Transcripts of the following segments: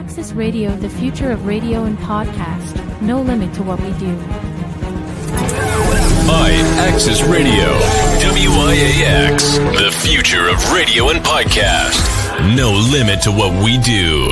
IAXIS Radio, the future of radio and podcast. No limit to what we do. IAXIS Radio, WIAX, the future of radio and podcast. No limit to what we do.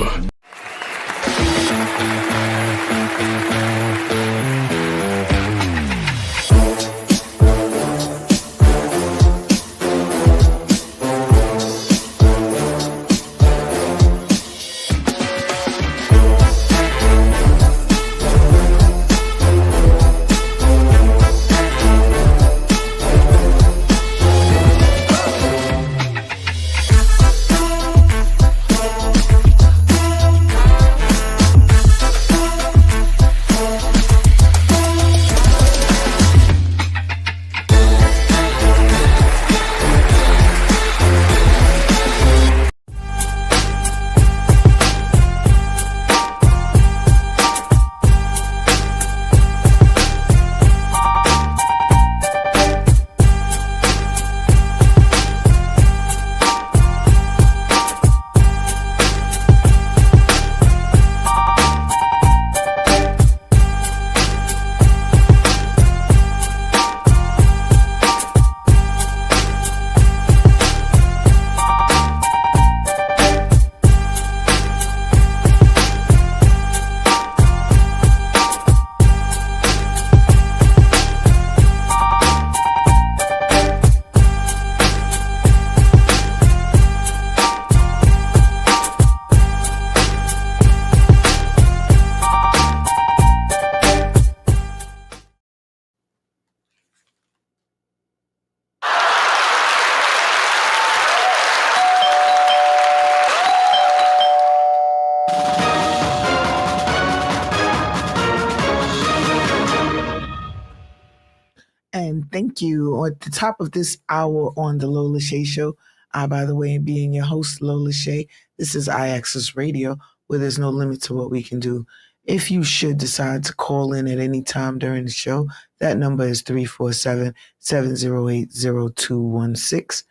And thank you. At the top of this hour on the Lola Shae Show, by the way, being your host, Lola Shae, this is IAXIS Radio, where there's no limit to what we can do. If you should decide to call in at any time during the show, that number is 347-708-0216.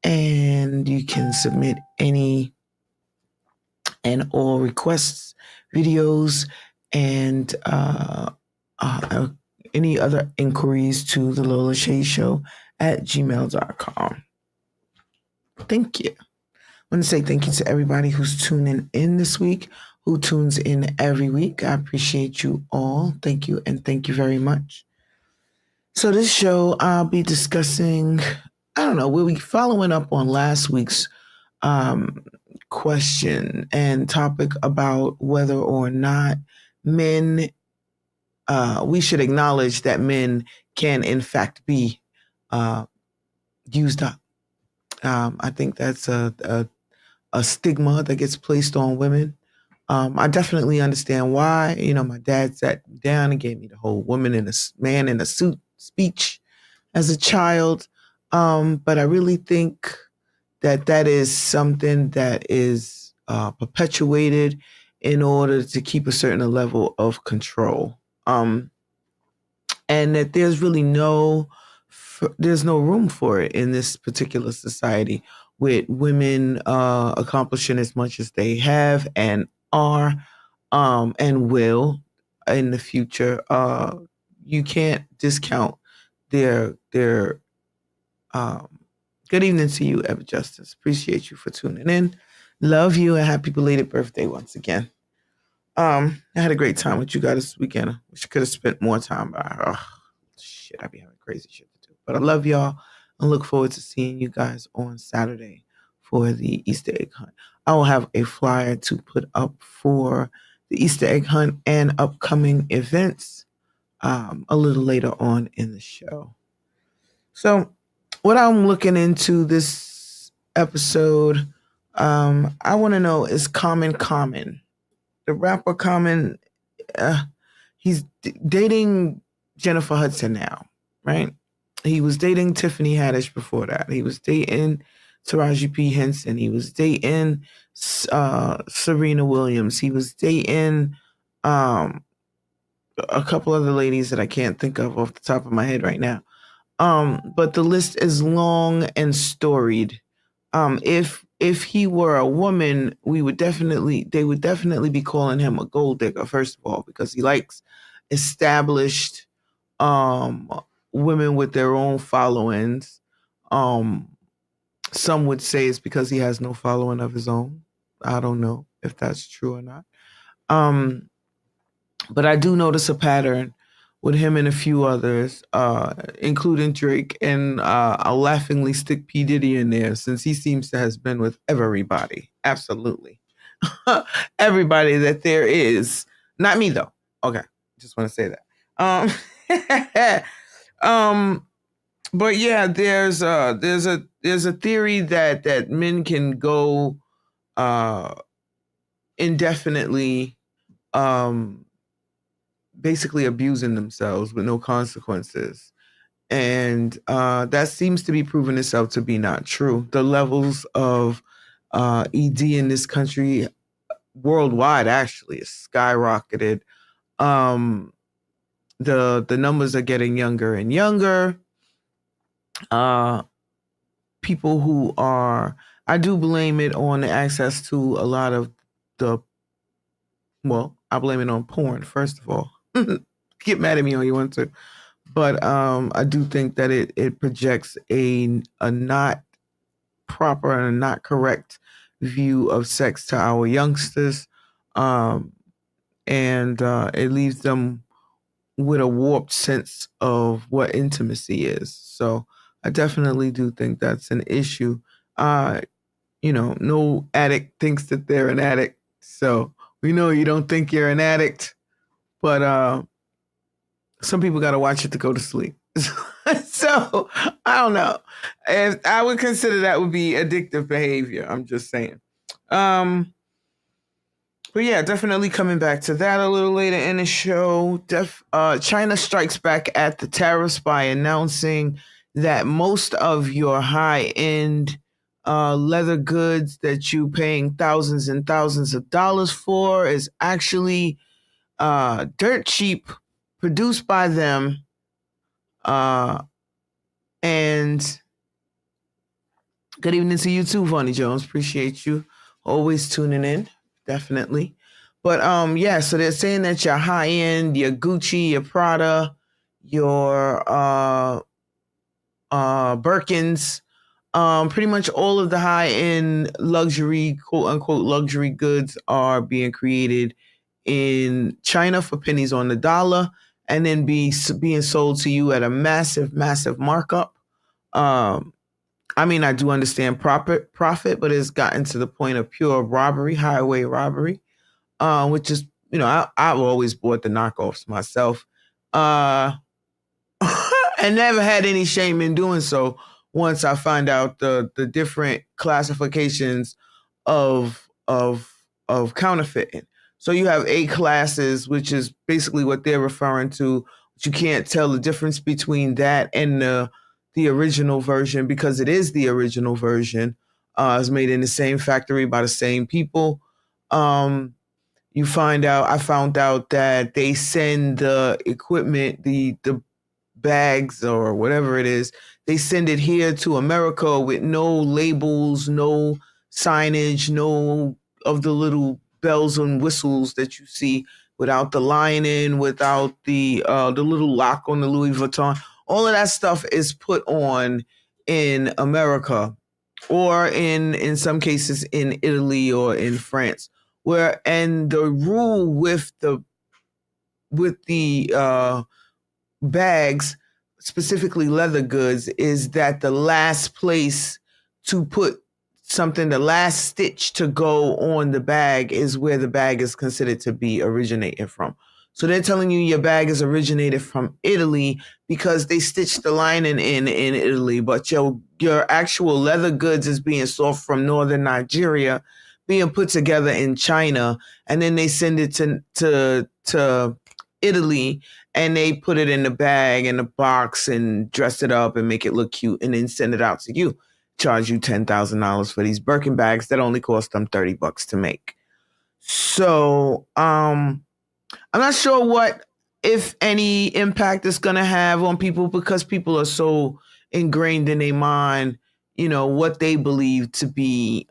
And you can submit any and all requests, videos, and any other inquiries to the Lola Shae Show at gmail.com. Thank you. I want to say thank you to everybody who's tuning in this week, who tunes in every week. I appreciate you all. Thank you, and thank you very much. So this show, I'll be discussing, we'll be following up on last week's question and topic about whether or not men, we should acknowledge that men can, in fact, be used up. I think that's a stigma that gets placed on women. I definitely understand why. My dad sat down and gave me the whole woman and a man in a suit speech as a child. But I really think that is something that is perpetuated in order to keep a certain level of control. And that there's really there's no room for it in this particular society, with women accomplishing as much as they have and are and will in the future. You can't discount their good evening to you, Ever Justice. Appreciate you for tuning in. Love you, and happy belated birthday once again. I had a great time with you guys this weekend. Wish I could have spent more time by. I'd be having crazy shit to do. But I love y'all and look forward to seeing you guys on Saturday for the Easter egg hunt. I will have a flyer to put up for the Easter egg hunt and upcoming events a little later on in the show. So what I'm looking into this episode, I want to know, is Common. The rapper Common, he's dating Jennifer Hudson now, right? He was dating Tiffany Haddish before that. He was dating Taraji P. Henson. He was dating Serena Williams. He was dating a couple other ladies that I can't think of off the top of my head right now. But the list is long and storied If he were a woman, they would definitely be calling him a gold digger, first of all, because he likes established um women with their own followings. Um some would say it's because he has no following of his own. I don't know if that's true or not. Um but I do notice a pattern with him and a few others, including Drake, and I'll laughingly stick P. Diddy in there since he seems to has been with everybody. Absolutely. Everybody that there is. Not me though. Okay. Just want to say that. Um but yeah, there's a theory that men can go uh indefinitely um basically abusing themselves with no consequences. And that seems to be proving itself to be not true. The levels of ED in this country, worldwide, actually, is skyrocketed. Um, the numbers are getting younger and younger. Uh, People who are, I do blame it on the access to a lot of the, well, I blame it on porn, first of all. Get mad at me all you want to. But I do think that it projects a not proper and a not correct view of sex to our youngsters, um, and it leaves them with a warped sense of what intimacy is. So I definitely do think that's an issue. Uh, no addict thinks that they're an addict, so we know you don't think you're an addict, but some people got to watch it to go to sleep. So I don't know. If I would consider that would be addictive behavior. I'm just saying. But yeah, definitely coming back to that a little later in the show. China strikes back at the tariffs by announcing that most of your high-end leather goods that you paying thousands and thousands of dollars for is actually dirt cheap, produced by them. And good evening to you too, Vonnie Jones. Appreciate you always tuning in, definitely. But yeah, so they're saying that your high end, your Gucci, your Prada, your Birkins, pretty much all of the high end luxury, quote unquote luxury goods are being created in China for pennies on the dollar, and then being sold to you at a massive, massive markup. I mean, I do understand profit, but it's gotten to the point of pure robbery, highway robbery, which is, I've always bought the knockoffs myself, and never had any shame in doing so. Once I find out the different classifications of counterfeiting. So you have A classes, which is basically what they're referring to. But you can't tell the difference between that and the original version, because it is the original version. It's made in the same factory by the same people. I found out that they send the equipment, the bags or whatever it is, they send it here to America with no labels, no signage, no of the little bells and whistles that you see, without the lining, without the little lock on the Louis Vuitton. All of that stuff is put on in America, or in some cases in Italy or in France. And the rule with the bags, specifically leather goods, is that the last place to put something, the last stitch to go on the bag, is where the bag is considered to be originating from. So they're telling you your bag is originated from Italy because they stitched the lining in Italy, but your actual leather goods is being sourced from northern Nigeria, being put together in China, and then they send it to Italy, and they put it in the bag and the box and dress it up and make it look cute, and then send it out to you. Charge you $10,000 for these Birkin bags that only cost them $30 to make. So I'm not sure what, if any, impact it's gonna have on people, because people are so ingrained in their mind, what they believe to be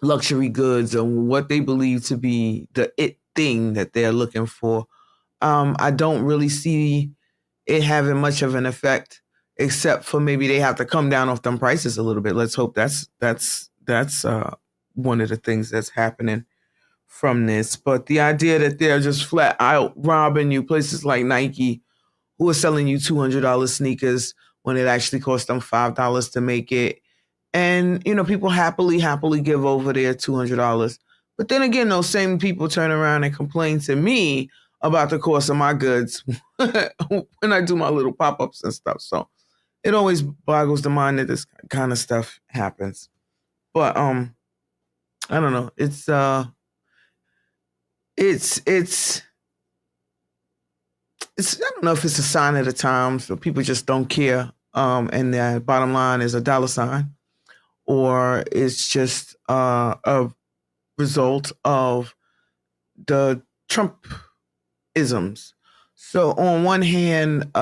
luxury goods or what they believe to be the it thing that they're looking for. I don't really see it having much of an effect, except for maybe they have to come down off them prices a little bit. Let's hope that's one of the things that's happening from this. But the idea that they're just flat out robbing you, places like Nike, who are selling you $200 sneakers when it actually costs them $5 to make it. And, people happily give over their $200. But then again, those same people turn around and complain to me about the cost of my goods when I do my little pop-ups and stuff. So it always boggles the mind that this kind of stuff happens. But I don't know. It's I don't know if it's a sign of the times, so people just don't care. And the bottom line is a dollar sign, or it's just a result of the Trump-isms. So on one hand,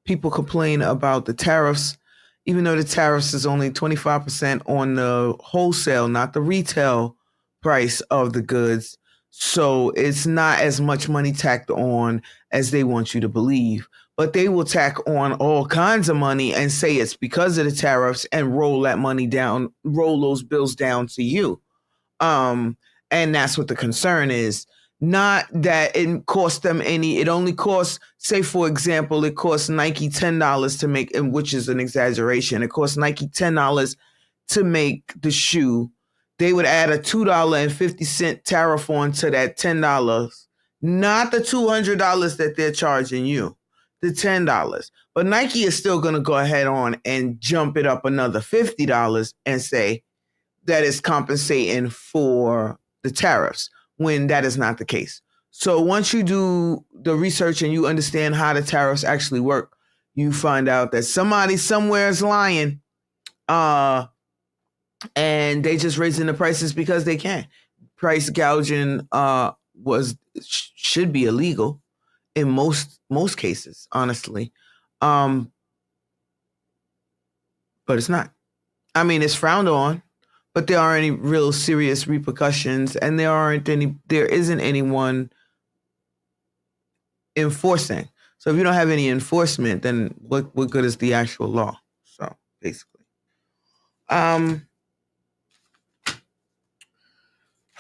people complain about the tariffs, even though the tariffs is only 25% on the wholesale, not the retail price of the goods. So it's not as much money tacked on as they want you to believe. But they will tack on all kinds of money and say it's because of the tariffs and roll that money down, roll those bills down to you. And that's what the concern is. Not that it costs them any, it only costs, say, for example, it costs Nike $10 to make, which is an exaggeration. It costs Nike $10 to make the shoe. They would add a $2.50 tariff onto that $10, not the $200 that they're charging you, the $10. But Nike is still going to go ahead on and jump it up another $50 and say that it's compensating for the tariffs, when that is not the case. So once you do the research and you understand how the tariffs actually work, you find out that somebody somewhere is lying, and they just raising the prices because they can. Price gouging should be illegal in most cases, honestly, but it's not. I mean, it's frowned on, but there aren't any real serious repercussions, and there isn't anyone enforcing. So if you don't have any enforcement, then what good is the actual law? So basically,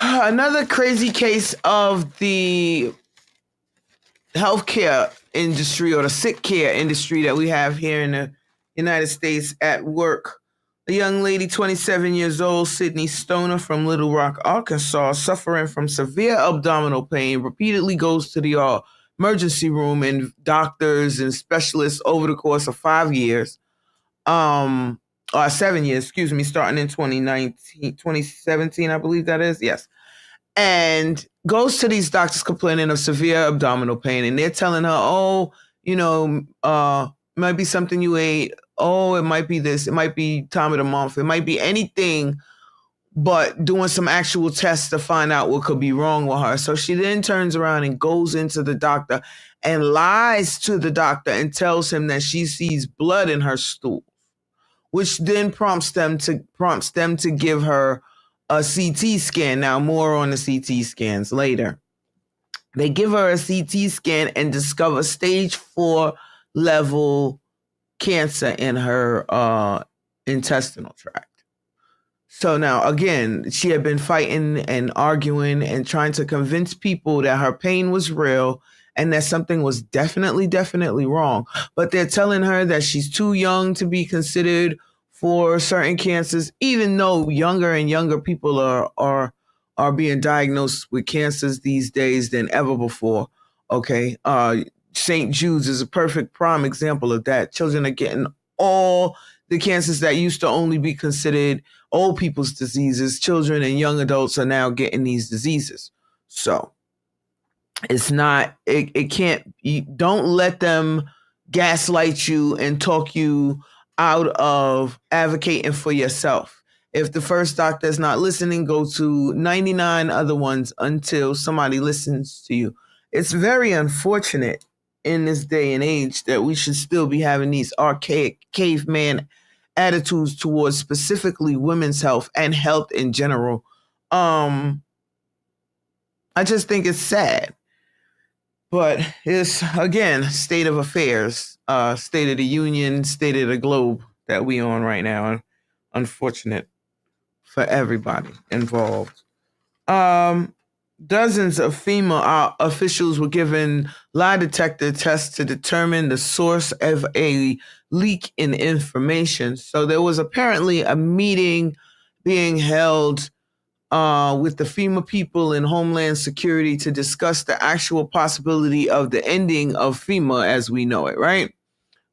another crazy case of the healthcare industry or the sick care industry that we have here in the United States at work. A young lady, 27 years old, Sydney Stoner from Little Rock, Arkansas, suffering from severe abdominal pain, repeatedly goes to the emergency room and doctors and specialists over the course of 5 years, or 7 years, starting in 2017, I believe that is. Yes. And goes to these doctors complaining of severe abdominal pain. And they're telling her, it might be something you ate. Oh, it might be this. It might be time of the month. It might be anything, but doing some actual tests to find out what could be wrong with her. So she then turns around and goes into the doctor and lies to the doctor and tells him that she sees blood in her stool, which then prompts them to give her a CT scan. Now, more on the CT scans later. They give her a CT scan and discover stage 4 level cancer in her intestinal tract. So now, again, she had been fighting and arguing and trying to convince people that her pain was real and that something was definitely wrong. But they're telling her that she's too young to be considered for certain cancers, even though younger and younger people are being diagnosed with cancers these days than ever before. Okay. St. Jude's is a perfect prime example of that. Children are getting all the cancers that used to only be considered old people's diseases. Children and young adults are now getting these diseases. So it's not, don't let them gaslight you and talk you out of advocating for yourself. If the first doctor is not listening, go to 99 other ones until somebody listens to you. It's very unfortunate in this day and age that we should still be having these archaic caveman attitudes towards specifically women's health and health in general. I just think it's sad. But it's, again, state of affairs, state of the union, state of the globe that we on right now. Unfortunate for everybody involved. Dozens of FEMA officials were given lie detector tests to determine the source of a leak in information. So there was apparently a meeting being held with the FEMA people and Homeland Security to discuss the actual possibility of the ending of FEMA as we know it, right?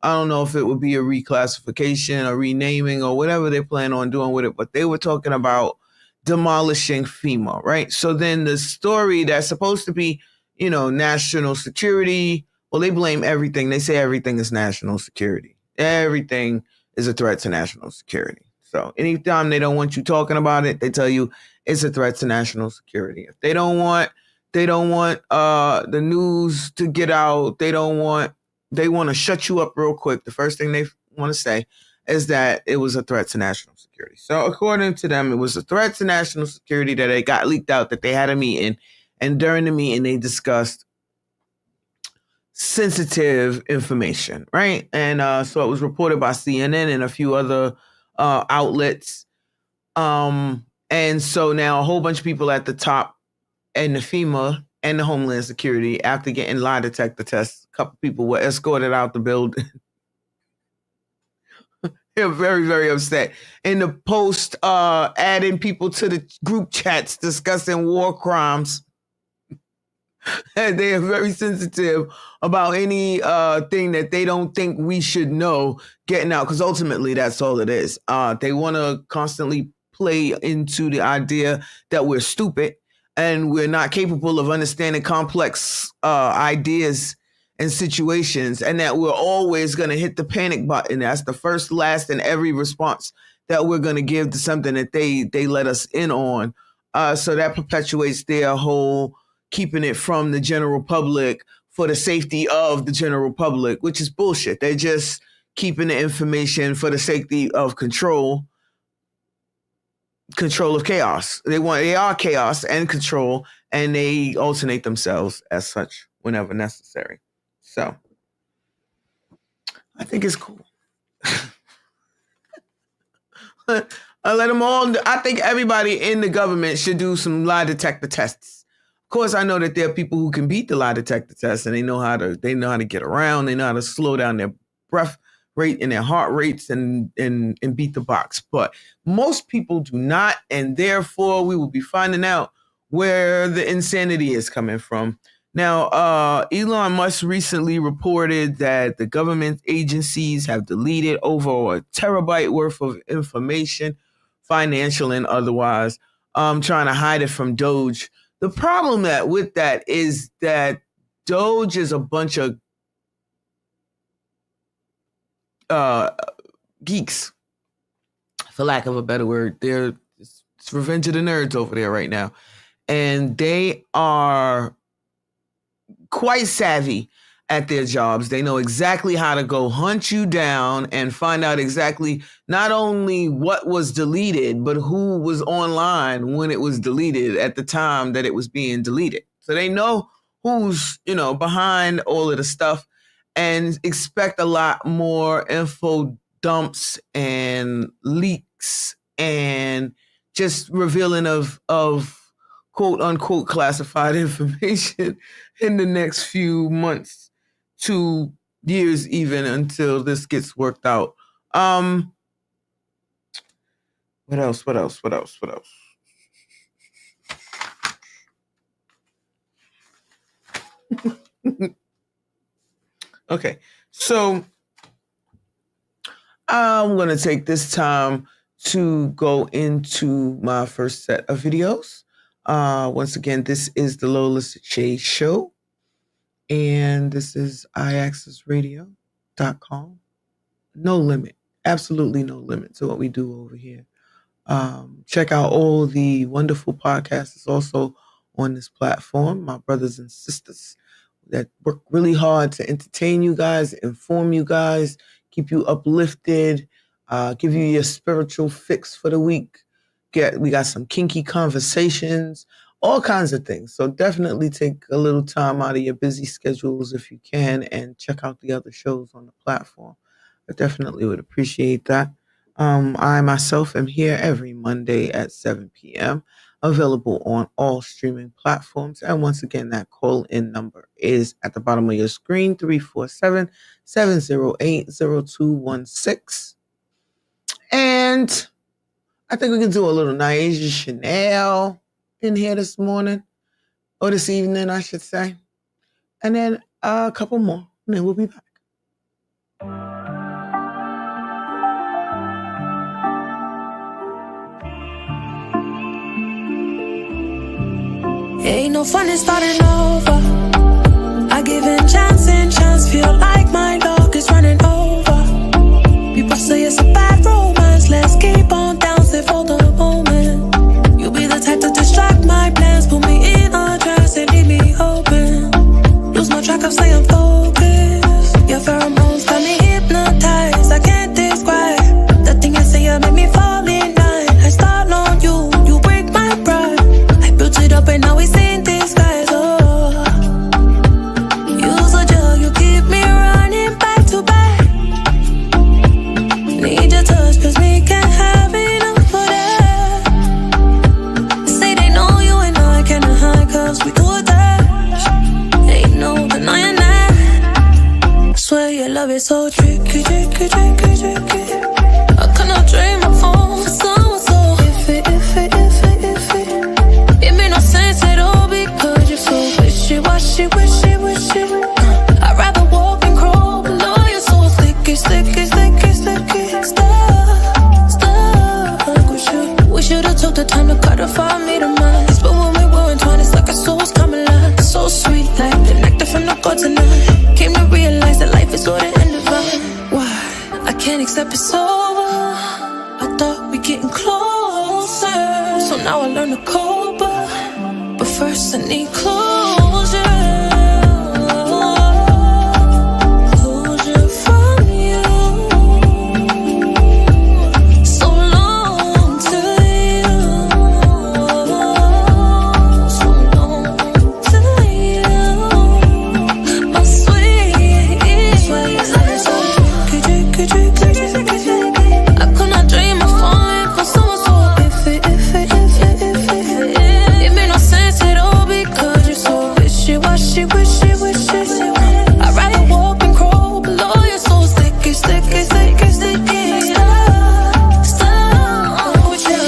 I don't know if it would be a reclassification or renaming or whatever they plan on doing with it, but they were talking about demolishing FEMA, right? So then the story that's supposed to be, national security, well, they blame everything. They say everything is national security. Everything is a threat to national security. So anytime they don't want you talking about it, they tell you it's a threat to national security. If they don't want the news to get out, they want to shut you up real quick. The first thing they want to say is that it was a threat to national security. So according to them, it was a threat to national security that it got leaked out that they had a meeting, and during the meeting they discussed sensitive information, right? And so it was reported by CNN and a few other outlets. And so now a whole bunch of people at the top and the FEMA and the Homeland Security, after getting lie detector tests, a couple people were escorted out the building. They're very, very upset. In the post, adding people to the group chats discussing war crimes. And they are very sensitive about any thing that they don't think we should know getting out, because ultimately that's all it is. They want to constantly play into the idea that we're stupid and we're not capable of understanding complex ideas and situations, and that we're always going to hit the panic button. That's the first, last, and every response that we're going to give to something that they let us in on. So that perpetuates their whole keeping it from the general public for the safety of the general public, which is bullshit. They're just keeping the information for the safety of control of chaos. They are chaos and control, and they alternate themselves as such whenever necessary. So I think it's cool. I let them all. I think everybody in the government should do some lie detector tests. Of course, I know that there are people who can beat the lie detector test, and they know how to get around. They know how to slow down their breath rate and their heart rates and beat the box. But most people do not, and therefore we will be finding out where the insanity is coming from. Now, Elon Musk recently reported that the government agencies have deleted over a terabyte worth of information, financial and otherwise, trying to hide it from Doge. The problem with that is that Doge is a bunch of geeks, for lack of a better word. It's Revenge of the Nerds over there right now. And they are quite savvy at their jobs. They know exactly how to go hunt you down and find out exactly not only what was deleted, but who was online when it was deleted at the time that it was being deleted. So they know who's, behind all of the stuff, and expect a lot more info dumps and leaks and just revealing of quote unquote classified information in the next few months to years, even until this gets worked out. What else? Okay, so I'm going to take this time to go into my first set of videos. Once again, this is the Lola Shae Show, and this is IAXISRADIO.com. No limit, absolutely no limit to what we do over here. Check out all the wonderful podcasts also on this platform, my brothers and sisters that work really hard to entertain you guys, inform you guys, keep you uplifted, give you your spiritual fix for the week. We got some kinky conversations, all kinds of things. So definitely take a little time out of your busy schedules if you can and check out the other shows on the platform. I definitely would appreciate that. I myself am here every Monday at 7 p.m., available on all streaming platforms. And once again, that call-in number is at the bottom of your screen, 347-708-0216. And I think we can do a little Naija Chanel in here this morning, or this evening, I should say. And then a couple more, and then we'll be back. Ain't no fun in starting over. I give in chance and chance. Feel like my dog is running over. People say it's a bad romance. Let's keep on dancing for the moment. You be the type to distract my plans. Put me in a dress and leave me open. Lose my track of saying focus. Your pheromones got me hypnotized. I can't describe the thing you say. You make me fall in line. I start on you. You break my pride. I built it up and now it's in disguise. Oh, use a jug. You keep me running back to back. Need your touch, cause we can't have enough of that. Say they know you and I can't hide, cause we could dash. Ain't no denying that. Swear your love is so tricky, tricky, tricky, tricky. I cannot dream of phone for someone so iffy. It made no sense at all because you're so wishy-washy, wishy-washy. I'd rather walk and crawl below you're so sticky, sticky, sticky, sticky. Stuck we should've took the time to cut off our meter minds. But when we were entwined, it's like our souls come alive. So sweet, like the nectar from the gods tonight. Came to realize that life is good and divine. Why? I can't accept it's over. I thought we getting closer. So now I learn to cope, but first I need closure. Closure from you. So long to you. So long to you. My sweet. I could not dream of falling for someone so iffy. It made no sense at all because you're so wishy-washy, wishy-washy. I'd rather walk and crawl below you're so sticky, sticky, sticky, sticky. Stuck with you.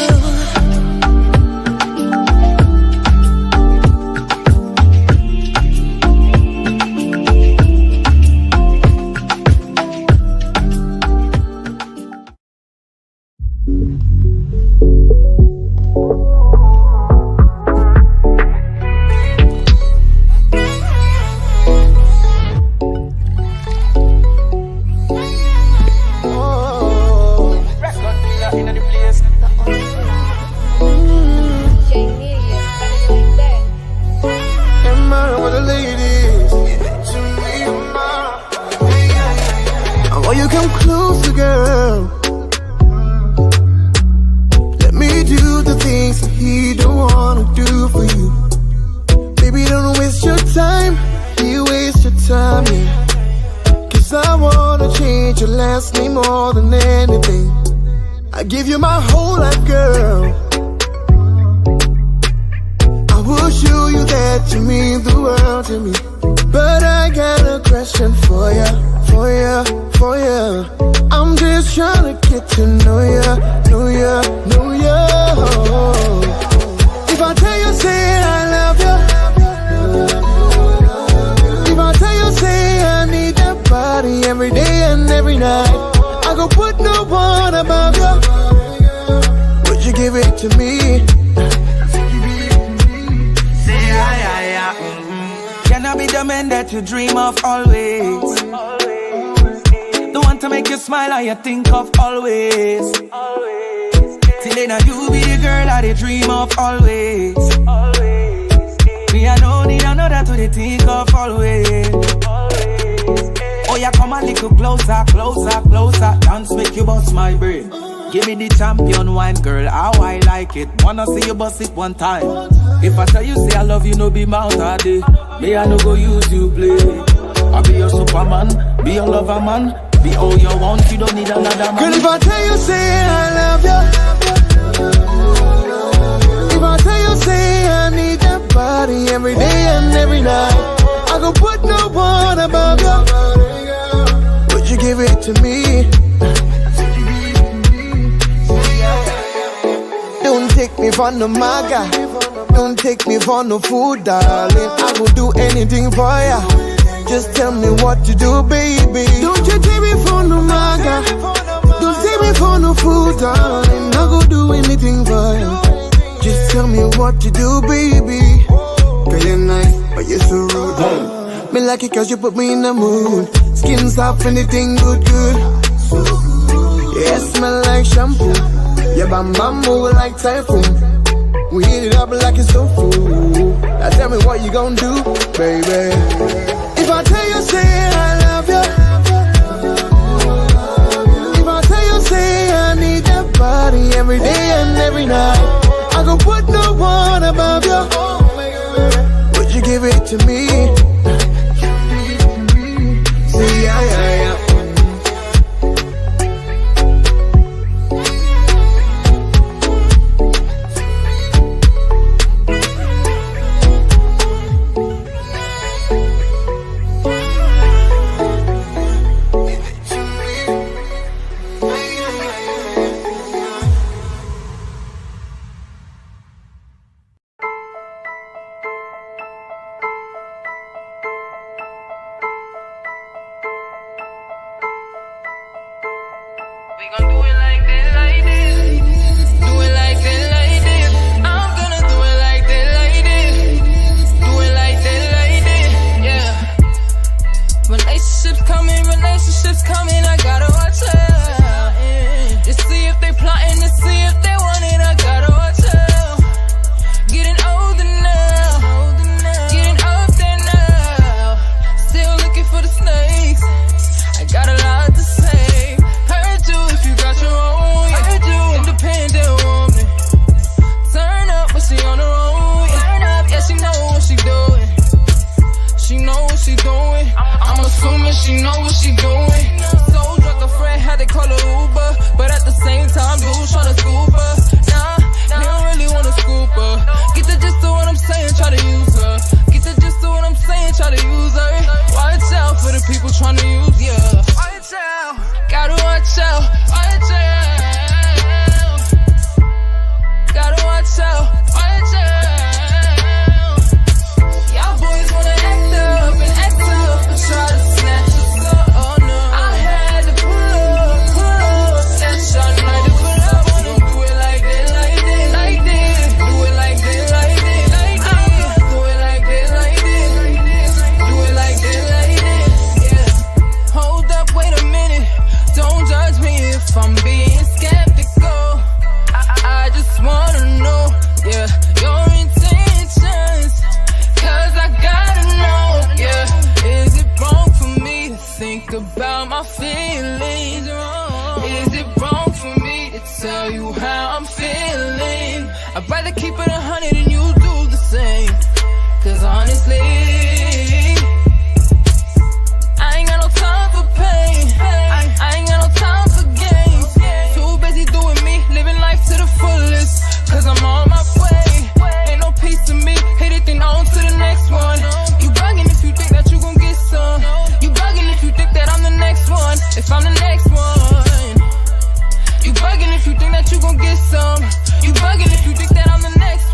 Oh, you come closer, girl. Let me do the things that he don't wanna do for you. Baby, don't waste your time. You waste your time, yeah. Cause I wanna change your last name more than anything. I give you my whole life, girl. I will show you that you mean the world to me. But I got a question for ya, for ya, for ya. I'm just trying to get to know ya, know ya, know ya. If I tell you, say I love you. If I tell you, say I need that body every day and every night. I go put no one above you. Would you give it to me? Can I be the man that you dream of always? The one to make you smile and you think of always. Till then you be the girl that you dream of always. Me I don't need another to think of always. Oh, yeah, come a little closer, closer, closer. Dance make you bust my brain. Give me the champion wine, girl, how I like it. Wanna see you bust it one time. If I tell you, say I love you, no be mouth all day. Me, I no go use you play. I be your superman, be your lover man. Be all you want, you don't need another man. Girl, if I tell you, say I love you. If I tell you, say I need that body every day and every night. I go put no one above you. Would you give it to me? Don't take me for no maga. Don't take me for no food, darling. I will do anything for ya. Just tell me what to do, baby. Don't you take me for no maga. Don't take me for no food, darling. I will do anything for ya. Just tell me what to do, baby. Girl, you're nice, but you're so rude. Me like it cause you put me in the mood. Skin soft, anything good, good. Yeah, smell like shampoo. Yeah, bam bam move like typhoon. We heat it up like it's so full. Now tell me what you gon' do, baby. If I tell you, say I love you. If I tell you, say I need that body every day and every night. I gon' put no one above you. Would you give it to me? Say yeah, yeah, yeah. If you think that you gon' get some, you bugging if you think that I'm the next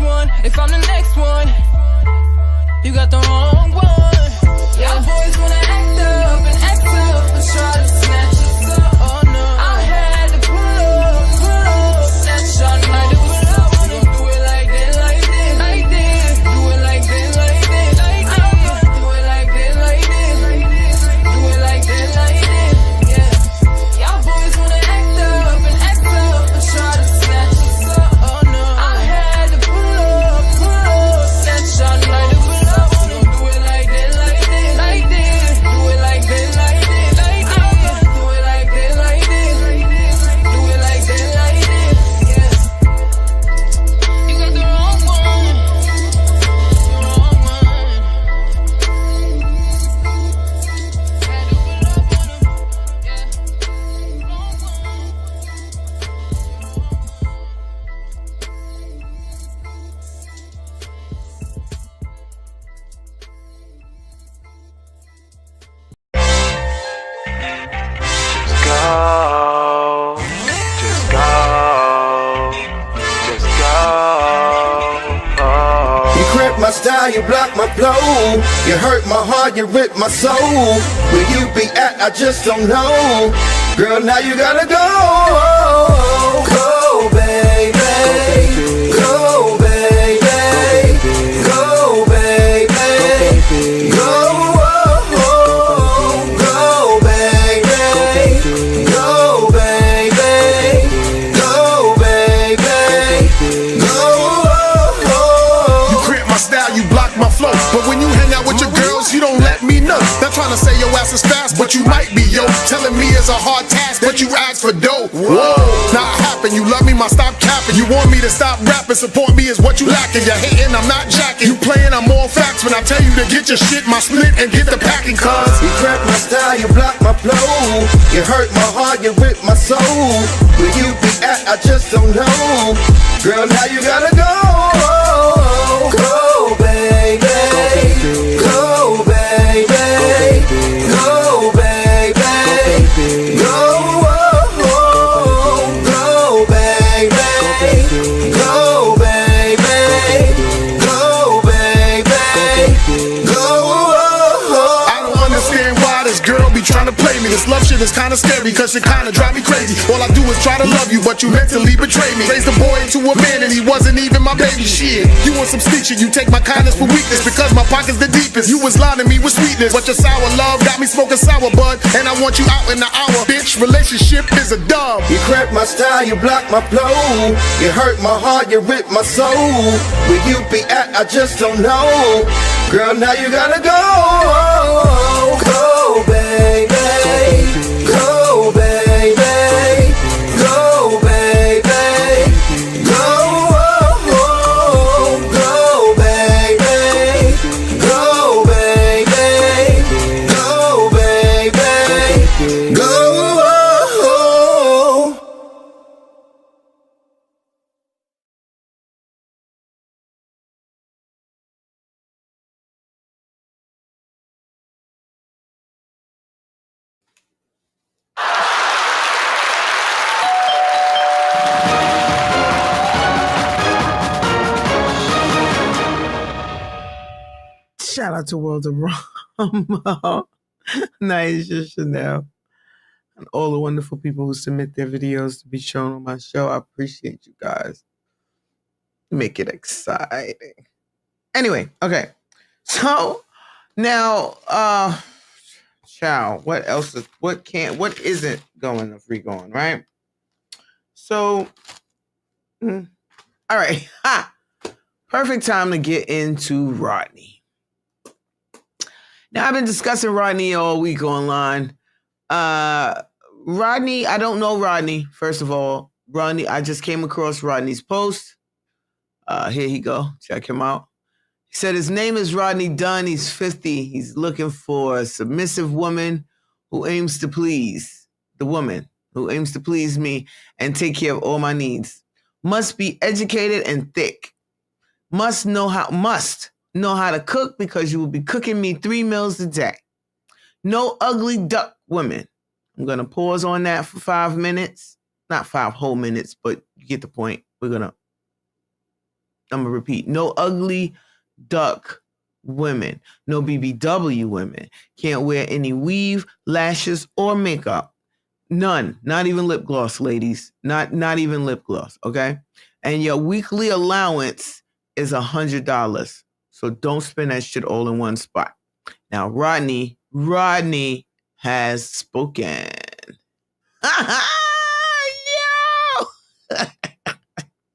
my style, you block my flow. You hurt my heart, you rip my soul. Where you be at, I just don't know. Girl, now you gotta go. Go, baby. Go, baby. Go, baby. Go. But when you hang out with your girls, you don't let me know. Not trying to say your ass is fast, but you might be, yo. Telling me it's a hard task, but you ask for dough. Whoa, now it happened, you love me, my stop capping. You want me to stop rapping, support me is what you lacking. You're hating, I'm not jacking. You playing, I'm all facts. When I tell you to get your shit, my split and get the packing, cuz you crack my style, you block my flow. You hurt my heart, you rip my soul. Where you be at, I just don't know. Girl, now you gotta go. Go, baby. Go, baby. Go, baby. Go, go, baby. Go, baby. Go, baby. Go. I don't understand why this girl be trying to play me. This love shit is kinda scary, cause it kinda drive me crazy. All I do is try to love you, but you mentally betray me. Raised a boy into a man and he wasn't even my baby. Shit, you want some sneak shit, you take my kindness for weakness. Because my pocket's the deepest, you was lying to me with sweetness. But your sour love got me smoking sour bud, and I want you out in the hour. Bitch, relationship is a dub. You crack my style, you block my flow. You hurt my heart, you rip my soul. Where you be at, I just don't know. Girl, now you gotta go. Go, baby. Go, baby. Go, baby. Go, go, baby. Go, baby. Go, baby. Go. Shout out to World of Rumble, Naisha Chanel, and all the wonderful people who submit their videos to be shown on my show. I appreciate you guys. Make it exciting. Anyway, okay. So now, child, what else is, what isn't going to free going, right? So, all right. Perfect time to get into Rodney. Now, I've been discussing Rodney all week online. Rodney, I don't know Rodney, first of all. Rodney, I just came across Rodney's post. Here he go. Check him out. He said his name is Rodney Dunn. He's 50. He's looking for a submissive woman who aims to please the woman, who aims to please me and take care of all my needs. Must be educated and thick. Must know how to cook because you will be cooking me 3 meals a day. No ugly duck women. I'm going to pause on that for 5 minutes. Not 5 whole minutes, but you get the point. I'm going to repeat. No ugly duck women. No BBW women. Can't wear any weave, lashes, or makeup. None. Not even lip gloss, ladies. Not even lip gloss, okay? And your weekly allowance is $100. So don't spend that shit all in one spot. Now, Rodney has spoken. Yo!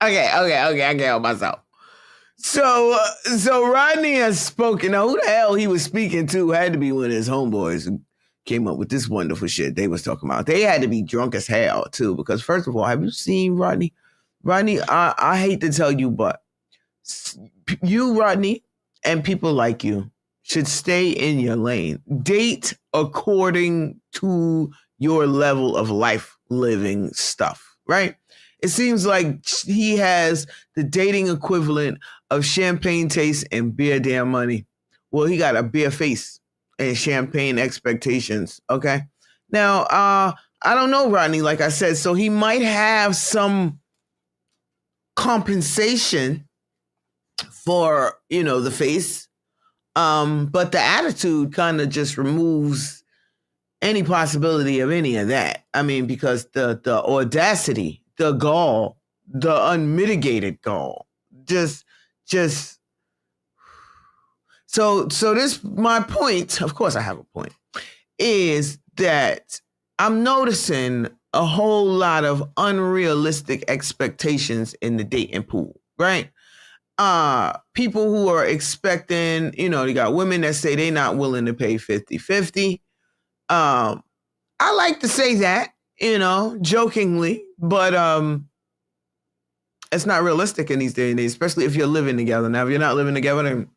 Okay, I can't help myself. So Rodney has spoken. Now, who the hell he was speaking to had to be one of his homeboys who came up with this wonderful shit they was talking about. They had to be drunk as hell, too, because first of all, have you seen Rodney? Rodney, I hate to tell you, but you, Rodney, and people like you should stay in your lane. Date according to your level of life living stuff, right? It seems like he has the dating equivalent of champagne taste and beer damn money. Well, he got a beer face and champagne expectations, okay? Now, I don't know Rodney, like I said, so he might have some compensation for, the face. But the attitude kind of just removes any possibility of any of that. I mean, because the audacity, the gall, the unmitigated gall, just so this, my point, of course I have a point, is that I'm noticing a whole lot of unrealistic expectations in the dating pool, right? People who are expecting, they got women that say they're not willing to pay 50-50. I like to say that, jokingly, but it's not realistic in these days, especially if you're living together. Now, if you're not living together, then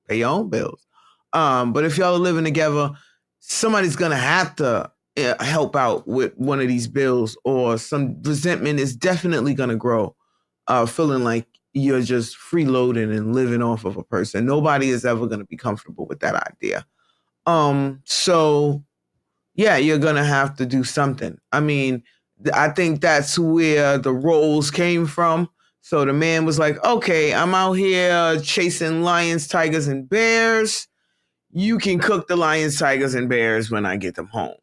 pay your own bills. But if y'all are living together, somebody's going to have to help out with one of these bills, or some resentment is definitely going to grow, feeling like you're just freeloading and living off of a person. Nobody is ever going to be comfortable with that idea. So yeah, you're going to have to do something. I mean, I think that's where the roles came from. So the man was like, okay, I'm out here chasing lions, tigers, and bears. You can cook the lions, tigers, and bears when I get them home,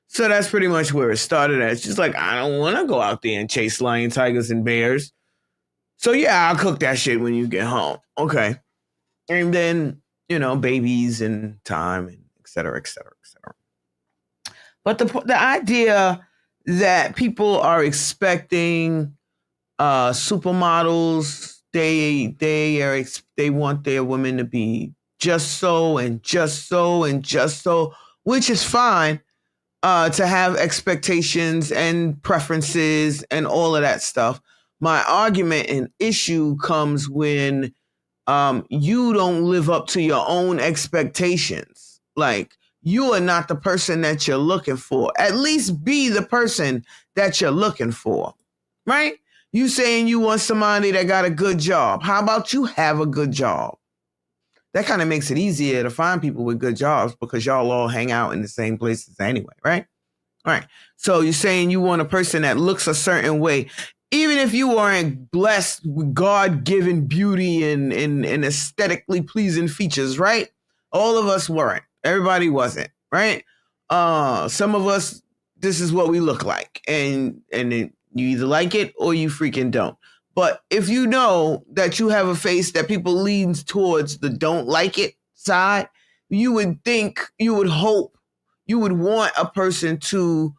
So that's pretty much where it started at. It's just like, I don't want to go out there and chase lions, tigers, and bears. So yeah, I'll cook that shit when you get home. Okay. And then, babies and time and et cetera, et cetera, et cetera. But the idea that people are expecting supermodels, they want their women to be just so and just so and just so, which is fine, to have expectations and preferences and all of that stuff. My argument and issue comes when you don't live up to your own expectations. Like, you are not the person that you're looking for. At least be the person that you're looking for, right? You saying you want somebody that got a good job. How about you have a good job? That kind of makes it easier to find people with good jobs because y'all all hang out in the same places anyway, right? All right. So you're saying you want a person that looks a certain way. Even if you aren't blessed with God-given beauty and aesthetically pleasing features, right? All of us weren't. Everybody wasn't, right? Some of us, this is what we look like. And you either like it or you freaking don't. But if you know that you have a face that people lean towards the don't like it side, you would think, you would hope, you would want a person to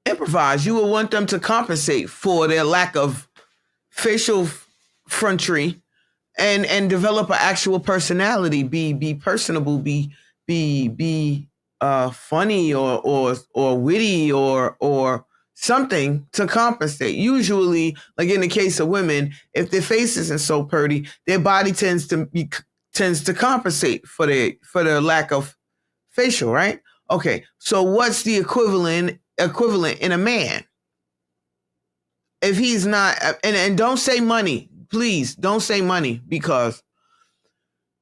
improvise. You would want them to compensate for their lack of facial effrontery and develop an actual personality, be personable, be funny or witty or something to compensate. Usually, like in the case of women, if their face isn't so pretty, their body tends to compensate for their lack of facial, right? Okay, so what's the equivalent in a man? If he's not, and don't say money, please don't say money, because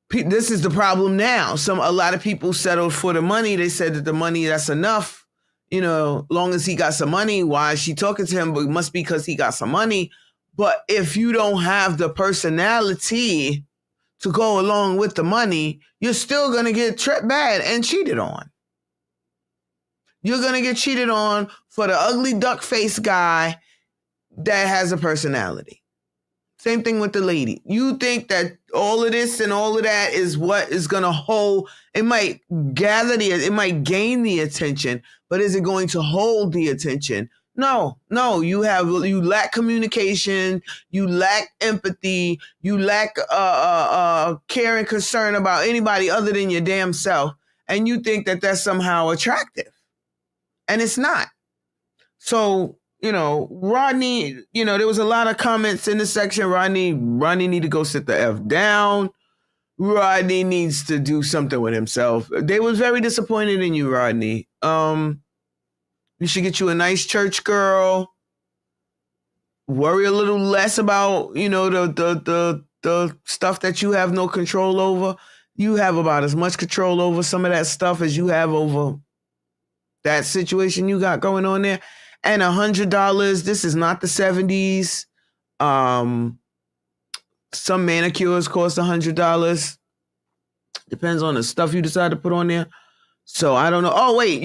this is the problem now. A lot of people settled for the money. They said that the money, that's enough. Long as he got some money, why is she talking to him? But it must be because he got some money. But if you don't have the personality to go along with the money, you're still going to get tripped bad and cheated on. You're going to get cheated on for the ugly duck face guy that has a personality. Same thing with the lady. You think that all of this and all of that is what is going to hold, it might gain the attention, but is it going to hold the attention? No, you lack communication, you lack empathy, you lack care and concern about anybody other than your damn self, and you think that that's somehow attractive. And it's not. So, Rodney, there was a lot of comments in this section. Rodney need to go sit the F down. Rodney needs to do something with himself. They was very disappointed in you, Rodney. You should get you a nice church girl. Worry a little less about, the stuff that you have no control over. You have about as much control over some of that stuff as you have over that situation you got going on there. And $100, this is not the 70s. Some manicures cost $100. Depends on the stuff you decide to put on there. So I don't know. Oh, wait,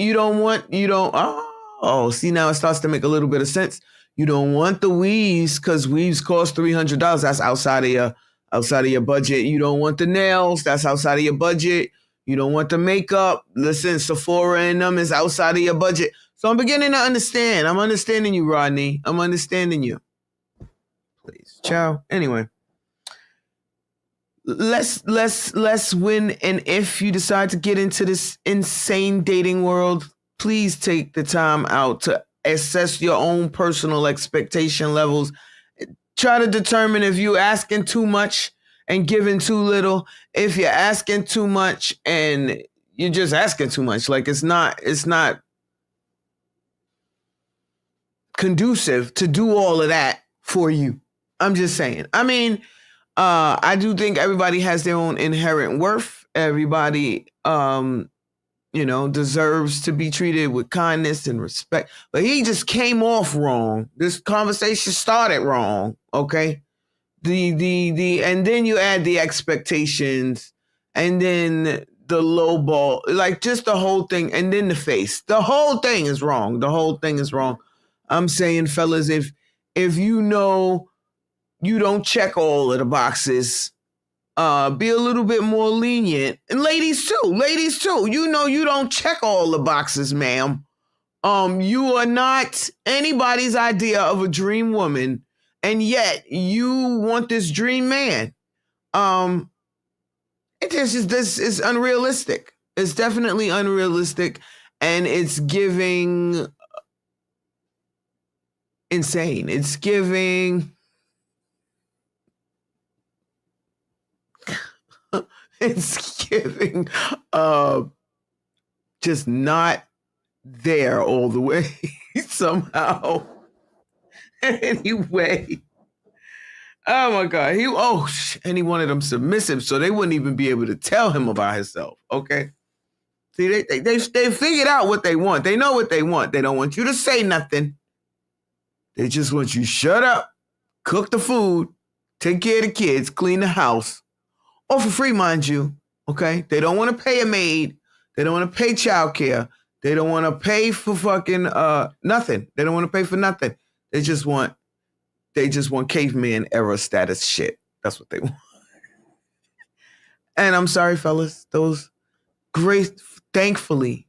see, now it starts to make a little bit of sense. You don't want the weaves because weaves cost $300. That's outside of your budget. You don't want the nails. That's outside of your budget. You don't want the makeup. Listen, Sephora and them is outside of your budget. So I'm beginning to understand. I'm understanding you, Rodney. I'm understanding you. Please. Ciao. Anyway. Let's win. And if you decide to get into this insane dating world, please take the time out to assess your own personal expectation levels. Try to determine if you're asking too much and giving too little. If you're asking too much and you're just asking too much, like it's not conducive to do all of that for you. I'm just saying. I mean, I do think everybody has their own inherent worth. Everybody, deserves to be treated with kindness and respect. But he just came off wrong. This conversation started wrong. Okay. And then you add the expectations and then the low ball, like just the whole thing. And then the face, the whole thing is wrong. The whole thing is wrong. I'm saying, fellas, if you know you don't check all of the boxes, be a little bit more lenient. And ladies too. You know you don't check all the boxes, ma'am. You are not anybody's idea of a dream woman, and yet you want this dream man. This is unrealistic. It's definitely unrealistic, and it's giving insane. It's giving just not there all the way somehow. Anyway. Oh my God. And he wanted them submissive so they wouldn't even be able to tell him about himself. Okay. See, they figured out what they want. They know what they want. They don't want you to say nothing. They just want you to shut up, cook the food, take care of the kids, clean the house. Or for free, mind you, okay? They don't want to pay a maid. They don't want to pay childcare. They don't want to pay for fucking nothing. They don't want to pay for nothing. They just want caveman era status shit. That's what they want. And I'm sorry, fellas. Thankfully,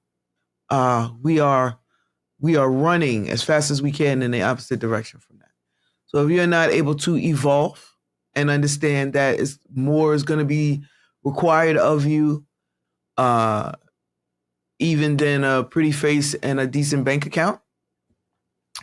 we are running as fast as we can in the opposite direction from that. So if you're not able to evolve and understand that more is going to be required of you, even than a pretty face and a decent bank account,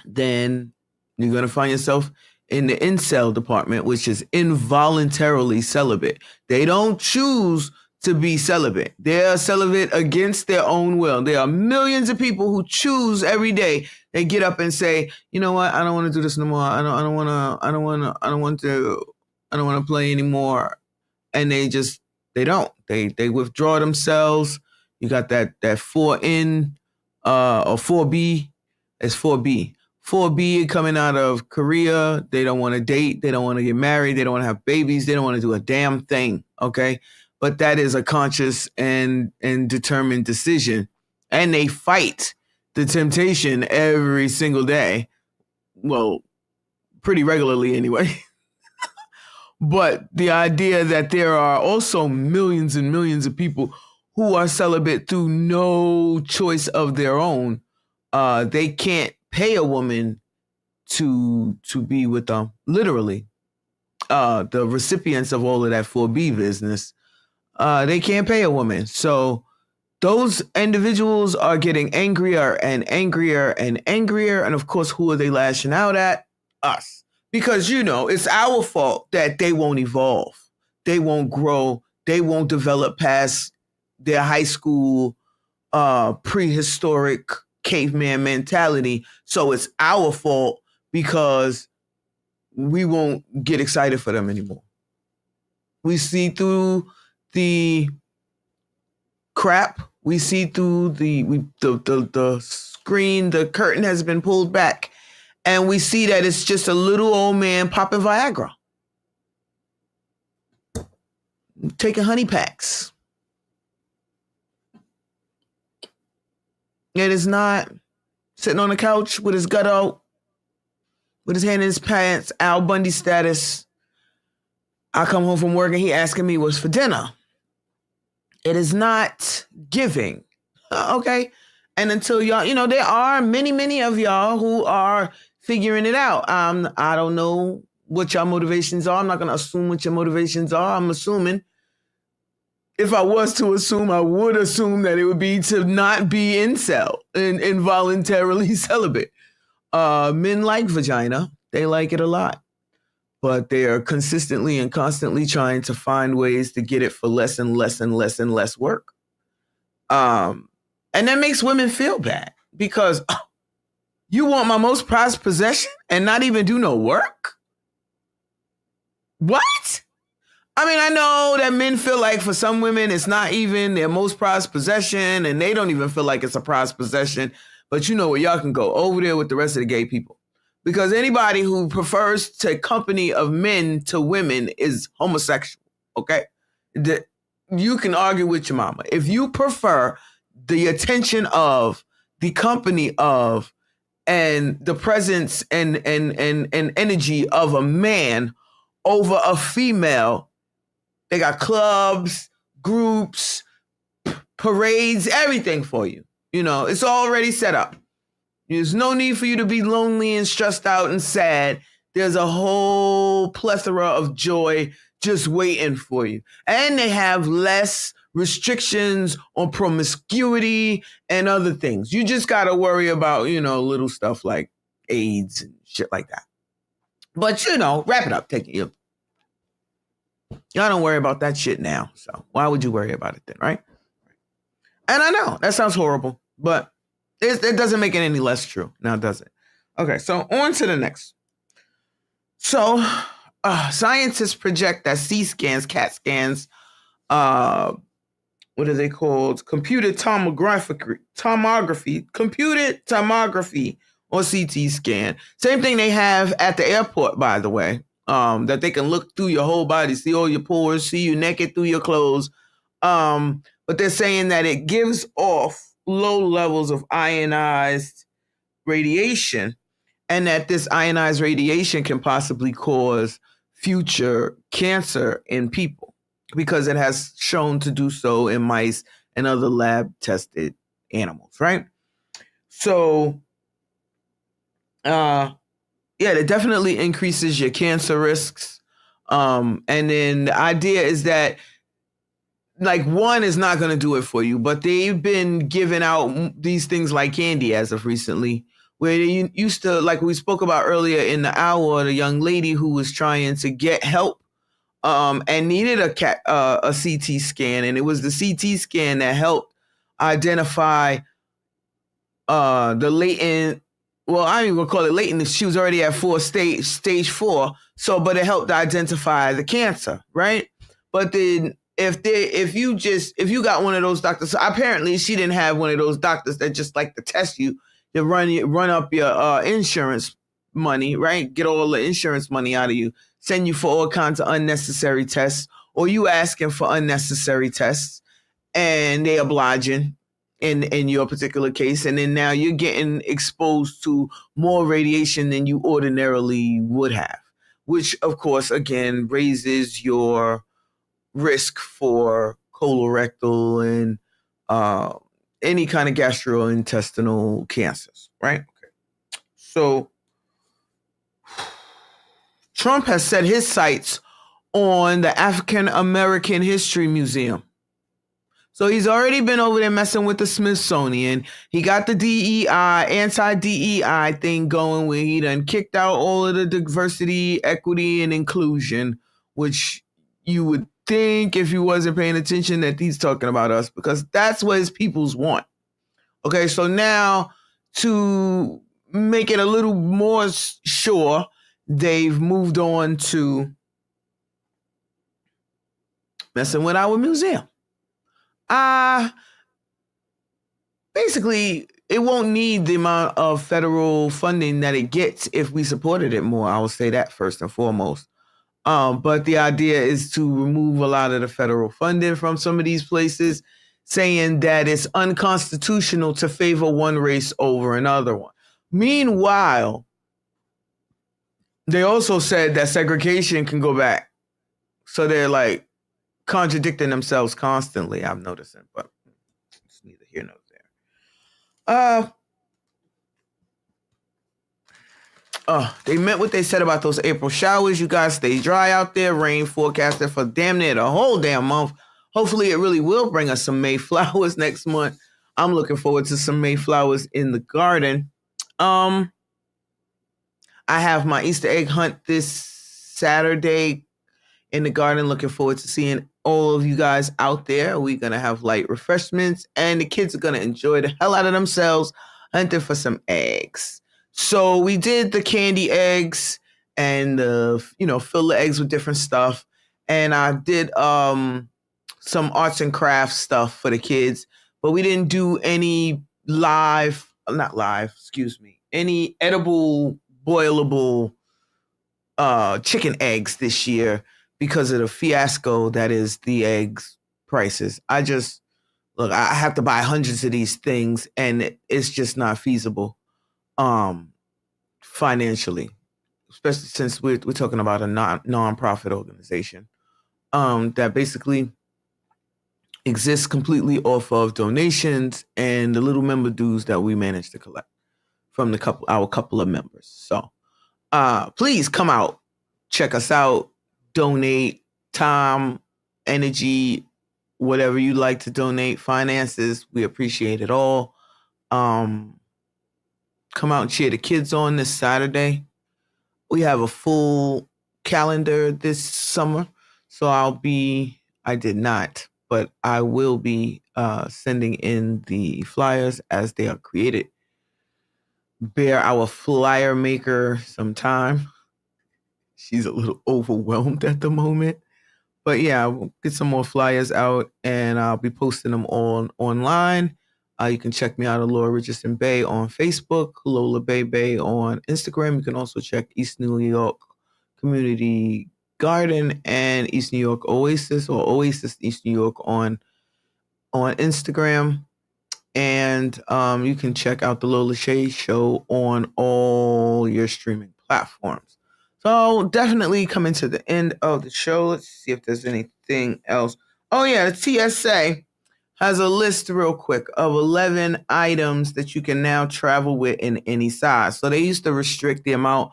then you're going to find yourself in the incel department, which is involuntarily celibate. They don't choose to be celibate. They're celibate against their own will. There are millions of people who choose every day. They get up and say, you know what? I don't want to do this no more. I don't want to play anymore. And they don't. They withdraw themselves. You got that 4N or 4B. It's 4B. 4B coming out of Korea. They don't want to date. They don't want to get married. They don't want to have babies. They don't want to do a damn thing. Okay. But that is a conscious and determined decision. And they fight the temptation every single day. Well, pretty regularly anyway. But the idea that there are also millions and millions of people who are celibate through no choice of their own, they can't pay a woman to be with them. Literally, the recipients of all of that 4B business, they can't pay a woman. So those individuals are getting angrier and angrier and angrier. And of course, who are they lashing out at? Us. Because, it's our fault that they won't evolve. They won't grow. They won't develop past their high school prehistoric caveman mentality. So it's our fault because we won't get excited for them anymore. We see through the crap. We see through the screen. The curtain has been pulled back. And we see that it's just a little old man popping Viagra, taking honey packs. It is not sitting on the couch with his gut out, with his hand in his pants, Al Bundy status. I come home from work and he asking me what's for dinner. It is not giving. Okay. And until y'all, there are many of y'all who are figuring it out. I don't know what your motivations are. I'm not going to assume what your motivations are. I'm assuming, if I was to assume, I would assume that it would be to not be incel and involuntarily celibate. Men like vagina. They like it a lot. But they are consistently and constantly trying to find ways to get it for less and less and less and less work. And that makes women feel bad because you want my most prized possession and not even do no work? What? I mean, I know that men feel like for some women, it's not even their most prized possession and they don't even feel like it's a prized possession. But you know what? Y'all can go over there with the rest of the gay people. Because anybody who prefers to company of men to women is homosexual, okay? You can argue with your mama. If you prefer the attention of, the company of, and the presence and energy of a man over a female, they got clubs, groups, parades, everything for you. It's already set up. There's no need for you to be lonely and stressed out and sad. There's a whole plethora of joy just waiting for you. And they have less restrictions on promiscuity and other things. You just got to worry about, little stuff like AIDS and shit like that. But, wrap it up. Take it. Y'all don't worry about that shit now. So why would you worry about it then, right? And I know that sounds horrible, but it doesn't make it any less true. Now, does it? Okay, so on to the next. So scientists project that CT scans, CAT scans, what are they called? Computed tomography, or CT scan. Same thing they have at the airport, by the way, that they can look through your whole body, see all your pores, see you naked through your clothes. But they're saying that it gives off low levels of ionized radiation, and that this ionized radiation can possibly cause future cancer in people because it has shown to do so in mice and other lab tested animals, right? So, it definitely increases your cancer risks. And then the idea is that one is not going to do it for you, but they've been giving out these things like candy as of recently, where they used to, like we spoke about earlier in the hour, the young lady who was trying to get help and needed a CT scan. And it was the CT scan that helped identify the latent, well, I don't even call it latent. She was already at stage 4. But it helped identify the cancer, right? But then if you got one of those doctors, so apparently she didn't have one of those doctors that just like to test you, to run up your insurance money, right? Get all the insurance money out of you, send you for all kinds of unnecessary tests, or you asking for unnecessary tests, and they obliging in your particular case, and then now you're getting exposed to more radiation than you ordinarily would have, which of course again raises your risk for colorectal and any kind of gastrointestinal cancers, right? Okay. So Trump has set his sights on the African American History Museum. So he's already been over there messing with the Smithsonian. He got the DEI, anti-DEI thing going where he done kicked out all of the diversity, equity, and inclusion, which you would think if you wasn't paying attention that he's talking about us, because that's what his peoples want. Okay, so now to make it a little more sure, they've moved on to messing with our museum. Basically, it won't need the amount of federal funding that it gets if we supported it more. I will say that first and foremost. But the idea is to remove a lot of the federal funding from some of these places, saying that it's unconstitutional to favor one race over another one. Meanwhile, they also said that segregation can go back. So they're like contradicting themselves constantly, I'm noticing, but it's neither here nor there. They meant what they said about those April showers. You guys stay dry out there. Rain forecasted for damn near the whole damn month. Hopefully it really will bring us some May flowers next month. I'm looking forward to some May flowers in the garden. I have my Easter egg hunt this Saturday in the garden. Looking forward to seeing all of you guys out there. We're going to have light refreshments and the kids are going to enjoy the hell out of themselves hunting for some eggs. So we did the candy eggs and, fill the eggs with different stuff. And I did some arts and crafts stuff for the kids, but we didn't do any any edible, boilable chicken eggs this year because of the fiasco that is the eggs prices. I have to buy hundreds of these things and it's just not feasible. Financially, especially since we're talking about a non-profit organization that basically exists completely off of donations and the little member dues that we managed to collect from our couple of members. So please come out, check us out, donate time, energy, whatever you'd like to donate, finances. We appreciate it all. Come out and cheer the kids on this Saturday. We have a full calendar this summer. So I did not, but I will be sending in the flyers as they are created. Bear our flyer maker some time. She's a little overwhelmed at the moment. But yeah, we'll get some more flyers out and I'll be posting them online. You can check me out at Laura Richardson Bay on Facebook, Lola Bay on Instagram. You can also check East New York Community Garden and East New York Oasis or Oasis East New York on Instagram. And you can check out the Lola Shae Show on all your streaming platforms. So definitely coming to the end of the show. Let's see if there's anything else. Oh yeah, the TSA has a list real quick of 11 items that you can now travel with in any size. So they used to restrict the amount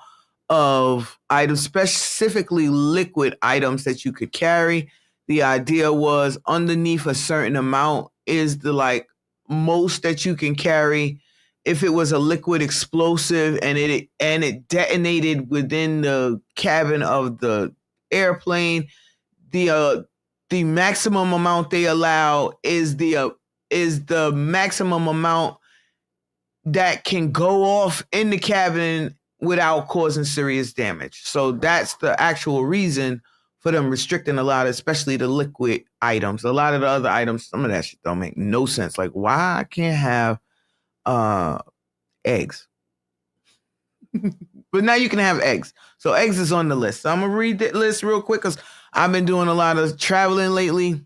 of items, specifically liquid items that you could carry. The idea was underneath a certain amount is the most that you can carry. If it was a liquid explosive and it detonated within the cabin of the airplane, the maximum amount they allow is the maximum amount that can go off in the cabin without causing serious damage. So that's the actual reason for them restricting a lot, especially the liquid items. A lot of the other items, some of that shit don't make no sense. Like why I can't have eggs. But now you can have eggs. So eggs is on the list. So I'm going to read that list real quick because I've been doing a lot of traveling lately.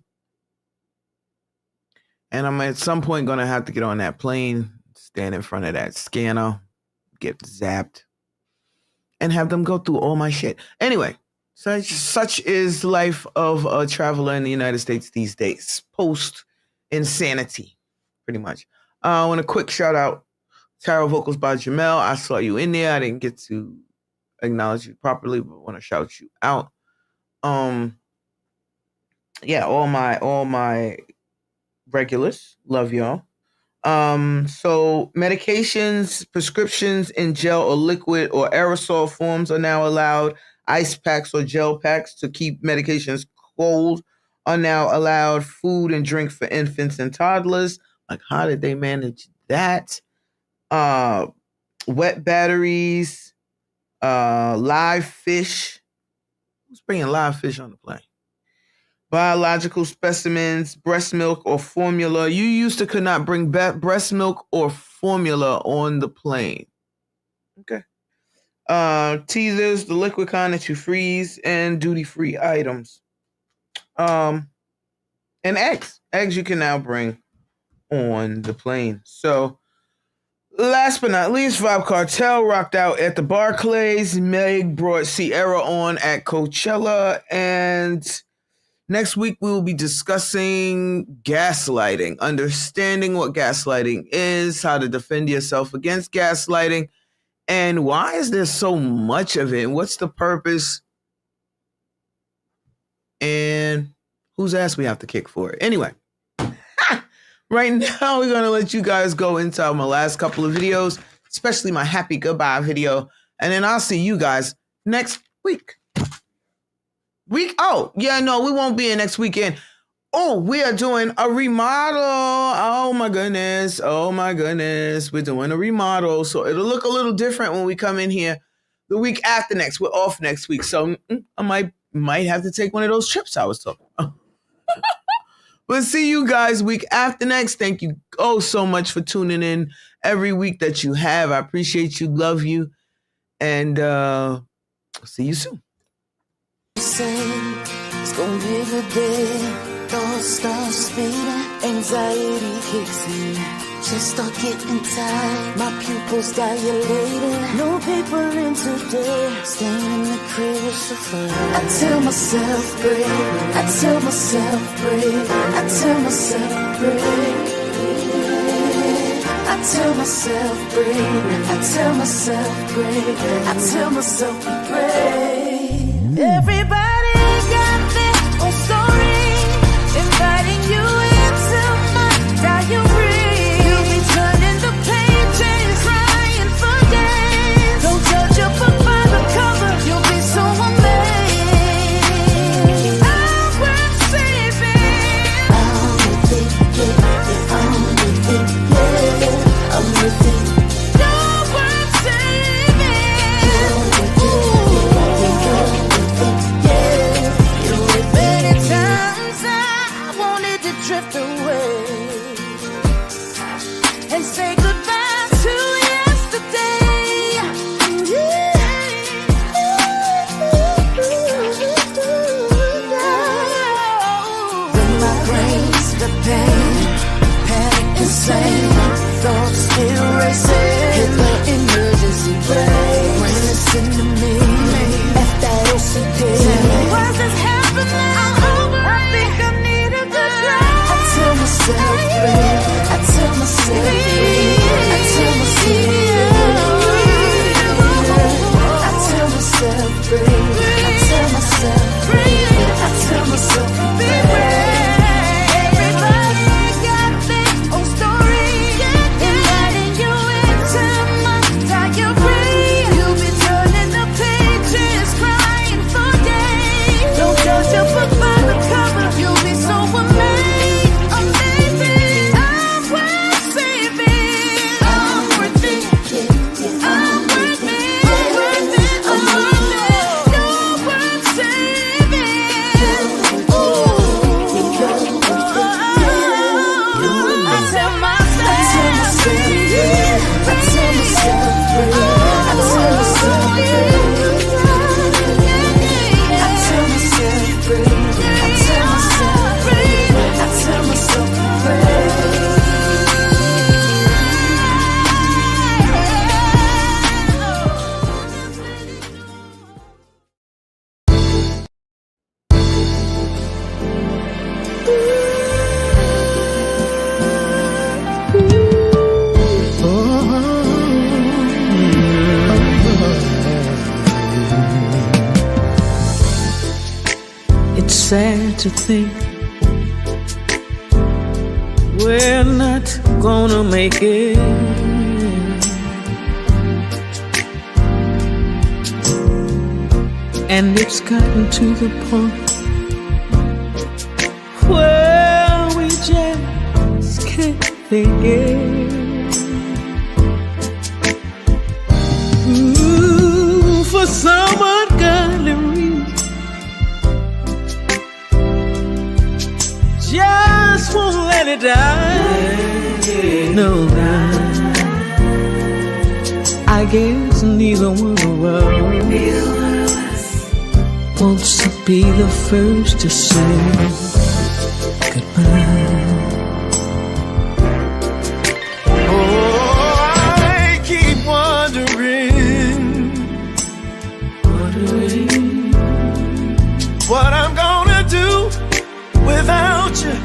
And I'm at some point going to have to get on that plane, stand in front of that scanner, get zapped, and have them go through all my shit. Anyway, such is life of a traveler in the United States these days. Post-insanity, pretty much. I want a quick shout out. Tarot Vocals by Jamel. I saw you in there. I didn't get to acknowledge you properly, but want to shout you out. Yeah, all my regulars. Love y'all. So medications, prescriptions in gel or liquid or aerosol forms are now allowed. Ice packs or gel packs to keep medications cold are now allowed. Food and drink for infants and toddlers. Like, how did they manage that? Wet batteries, live fish. Who's bringing live fish on the plane? biological specimens, breast milk, or formula. You used to could not bring breast milk or formula on the plane. Okay. Teasers, the liquid kind that you freeze, and duty-free items. And eggs. Eggs you can now bring on the plane. So, last but not least, Vibe Cartel rocked out at the Barclays. Meg brought Sierra on at Coachella. And next week, we will be discussing gaslighting, understanding what gaslighting is, how to defend yourself against gaslighting, and why is there so much of it, and what's the purpose, and whose ass we have to kick for it. Anyway, right now we're going to let you guys go into my last couple of videos, especially my happy goodbye video, and then I'll see you guys next week. Oh, yeah, no, we won't be in next weekend. Oh, we are doing a remodel. Oh my goodness. We're doing a remodel. So it'll look a little different when we come in here the week after next. We're off next week. So I might have to take one of those trips I was talking about. But see you guys week after next. Thank you so much for tuning in every week that you have. I appreciate you, love you, and see you soon. Say it's gonna be a good day. Thoughts start speeding, anxiety kicks in. Just start getting tired, my pupils dilating. No people in today, staying in the crib is so fun. I tell myself breathe, I tell myself breathe, I tell myself breathe. I tell myself breathe, I tell myself breathe, I tell myself breathe. Everybody got their own story, inviting you into my diary. You'll be turning the pages, crying for days. Don't judge a book by the cover, you'll be so amazed. I'm worth saving. I'm with it, yeah, I'm with it, yeah, I'm with it. You're worth saving. Many times I wanted to drift away and say goodbye to yesterday. When my brain's the pain, panic insane, thoughts still racing, hit the emergency brake. When listen to me, F that OCD. Why's this happening? I'm over. I think I need a good drive. I tell myself breathe, I tell myself breathe, I tell myself breathe, I tell myself breathe, I tell myself breathe, I tell myself breathe. Everybody got their own story, inviting you into my diary. You'll be turning the pages, crying for days. Don't judge a book by the cover, you'll be so amazed, amazing. I'm worth saving. I'm worth it. I'm worth it. I'm worth it. I'm worth it. You're worth saving. Ooh. I tell myself, I tell myself, I tell myself, I tell myself, I tell myself, It's sad to think we're not gonna make it. And it's gotten to the point where we just can't think it. For some ungodly reason, to die. No, I guess neither one of us wants to be the first to say goodbye. I keep wondering what I'm gonna do without you.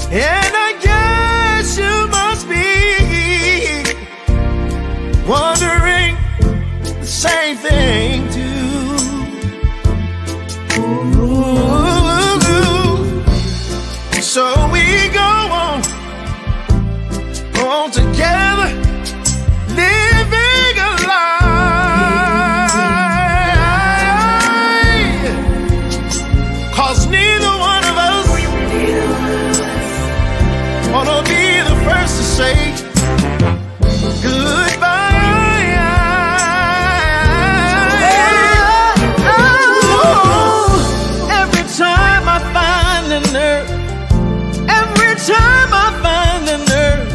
And I guess you must be wondering the same thing too. Ooh. So we go on together, living a lie. 'Cause neither one of us wanna be the first to say goodbye. Every time I find the nerve, every time I find the nerve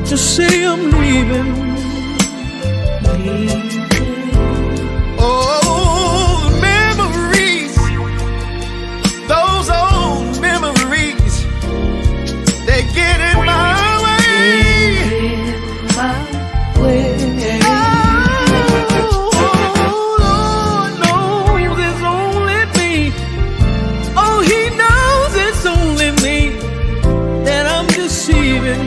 to say I'm leaving. Oh, memories, those old memories, they get in my way. Oh, Lord knows it's only me. Oh, He knows it's only me that I'm deceiving.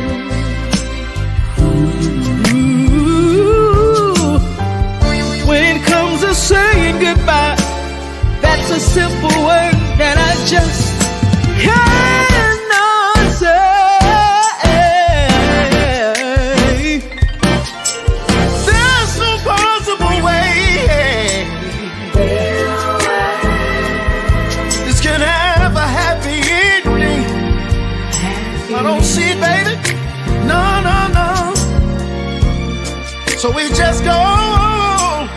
Ooh. When it comes to saying goodbye, that's a simple word that I just cannot say. There's no possible way this can have a happy ending. I don't see it, baby. No, no, no. So we just go on,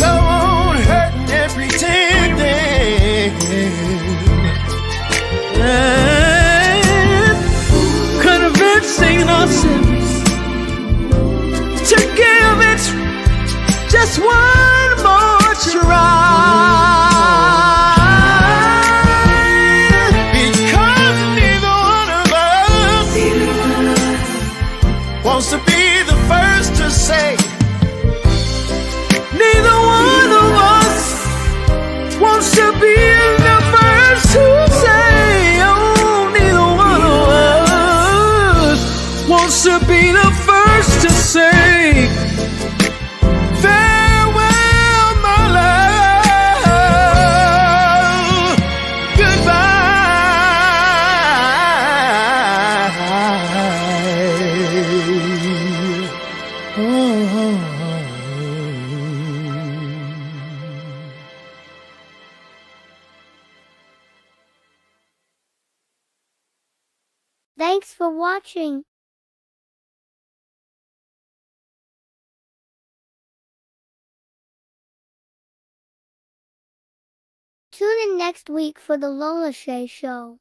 go on hurting and pretending. And convincing ourselves to give it just one more try. Because neither one of us wants to be the first to say. Neither one of us wants to be the first to say. Oh, neither one of us wants to be the first to say Farewell, my love. Goodbye. Thanks for watching. Tune in next week for the Lola Shae Show.